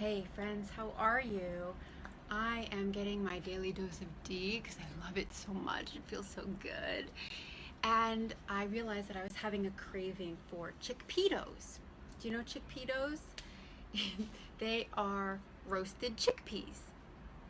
Hey friends, how are you? I am getting my daily dose of D because I love it so much. It feels so good. And I realized that I was having a craving for chickpeas. Do you know chickpeas? They are roasted chickpeas.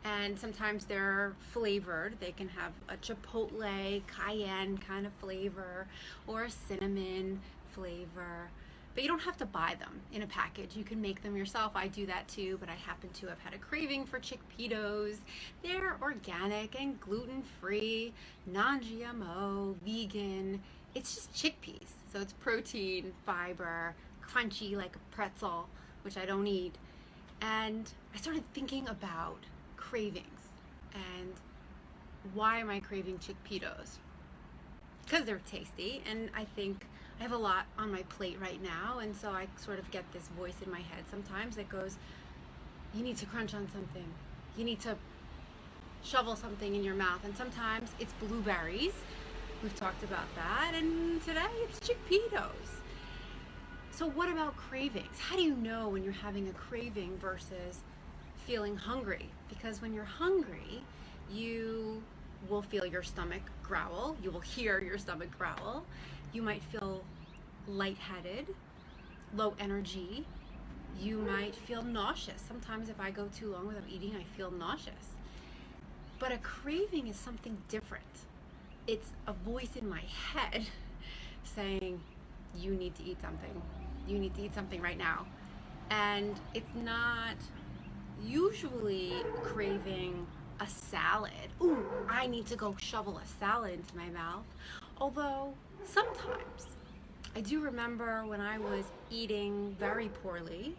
And sometimes they're flavored. They can have a chipotle, cayenne kind of flavor or a cinnamon flavor. But you don't have to buy them in a package. You can make them yourself. I do that too, but I happen to have had a craving for chickpeas. They're organic and gluten-free, non-GMO, vegan. It's just chickpeas. So it's protein, fiber, crunchy like a pretzel, which I don't eat. And I started thinking about cravings and why am I craving chickpeas? Because they're tasty, and I think I have a lot on my plate right now, and so I sort of get this voice in my head sometimes that goes, you need to crunch on something, you need to shovel something in your mouth. And sometimes it's blueberries, we've talked about that, and today it's chickpeas. So what about cravings? How do you know when you're having a craving versus feeling hungry? Because when you're hungry, you will feel your stomach growl, you will hear your stomach growl, you might feel lightheaded, low energy, you might feel nauseous. Sometimes if I go too long without eating, I feel nauseous. But a craving is something different. It's a voice in my head saying, you need to eat something. You need to eat something right now. And it's not usually craving a salad. Ooh, I need to go shovel a salad into my mouth. Although sometimes I do remember when I was eating very poorly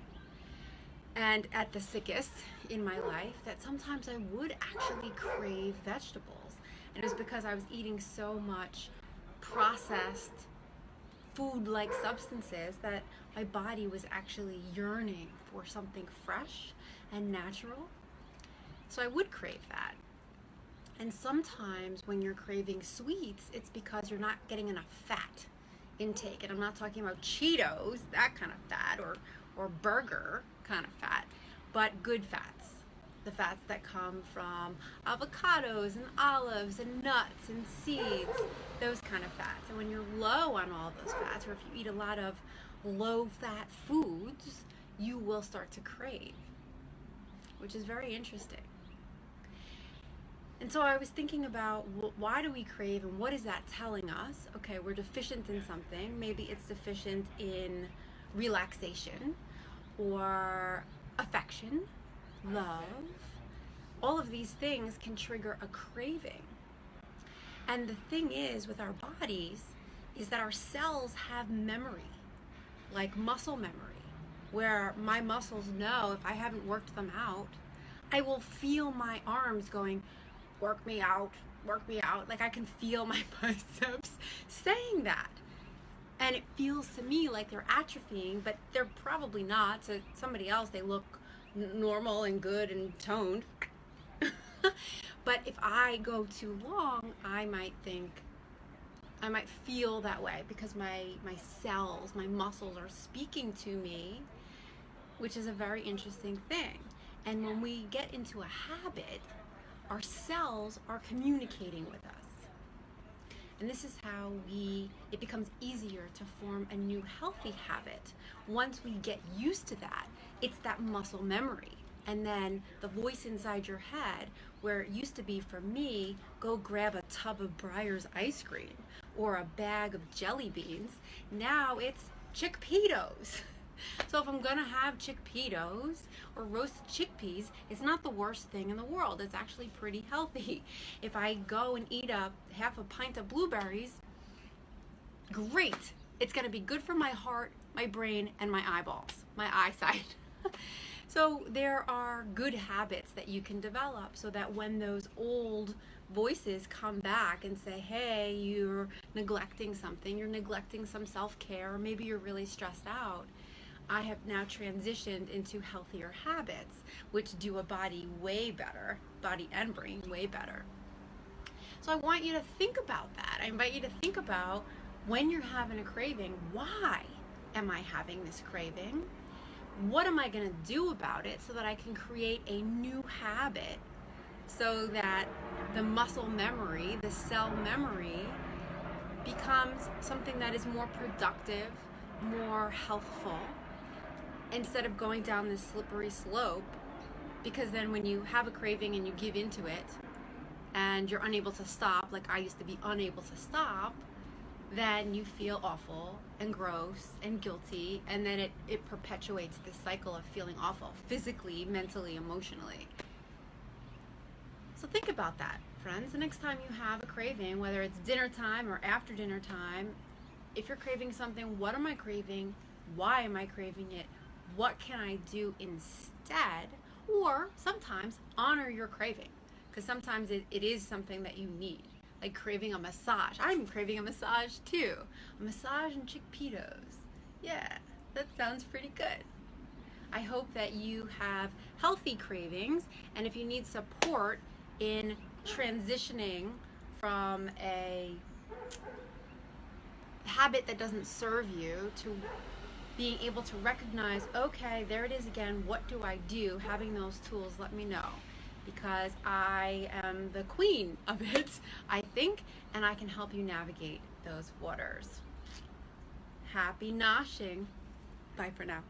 and at the sickest in my life that sometimes I would actually crave vegetables. And it was because I was eating so much processed food-like substances that my body was actually yearning for something fresh and natural. So I would crave that. And sometimes when you're craving sweets, it's because you're not getting enough fat intake. And I'm not talking about Cheetos, that kind of fat, or burger kind of fat, but good fats. The fats that come from avocados and olives and nuts and seeds, those kind of fats. And when you're low on all those fats, or if you eat a lot of low-fat foods, you will start to crave, which is very interesting. And so I was thinking about why do we crave and what is that telling us? Okay, we're deficient in something. Maybe it's deficient in relaxation or affection, love. All of these things can trigger a craving. And the thing is with our bodies is that our cells have memory, like muscle memory, where my muscles know if I haven't worked them out, I will feel my arms going, work me out, work me out. Like I can feel my biceps saying that. And it feels to me like they're atrophying, but they're probably not. To somebody else, they look normal and good and toned. But if I go too long, I might feel that way because my cells, my muscles are speaking to me, which is a very interesting thing. And when we get into a habit, our cells are communicating with us. And this is how it becomes easier to form a new healthy habit. Once we get used to that, it's that muscle memory. And then the voice inside your head, where it used to be for me, go grab a tub of Breyer's ice cream or a bag of jelly beans, now it's chickpeas. So if I'm gonna have chickpeas or roasted chickpeas, it's not the worst thing in the world. It's actually pretty healthy. If I go and eat half a pint of blueberries, great. It's gonna be good for my heart, my brain, and my eyeballs, my eyesight. So there are good habits that you can develop so that when those old voices come back and say, hey, you're neglecting something, you're neglecting some self-care, or maybe you're really stressed out, I have now transitioned into healthier habits, which do a body way better, body and brain way better. So I want you to think about that. I invite you to think about when you're having a craving, why am I having this craving? what am I going to do about it so that I can create a new habit so that the muscle memory, the cell memory, becomes something that is more productive, more healthful, instead of going down this slippery slope. Because then when you have a craving and you give into it and you're unable to stop, like I used to be unable to stop, then you feel awful and gross and guilty, and then it perpetuates this cycle of feeling awful physically, mentally, emotionally. So think about that, friends. The next time you have a craving, whether it's dinner time or after dinner time, if you're craving something, what am I craving? Why am I craving it? What can I do instead? Or sometimes honor your craving, because sometimes it is something that you need, like craving a massage. I'm craving a massage too. A massage and chickpeas. Yeah, that sounds pretty good. I hope that you have healthy cravings, and if you need support in transitioning from a habit that doesn't serve you to being able to recognize, okay, there it is again, what do I do? Having those tools, let me know, because I am the queen of it, I think, and I can help you navigate those waters. Happy noshing. Bye for now.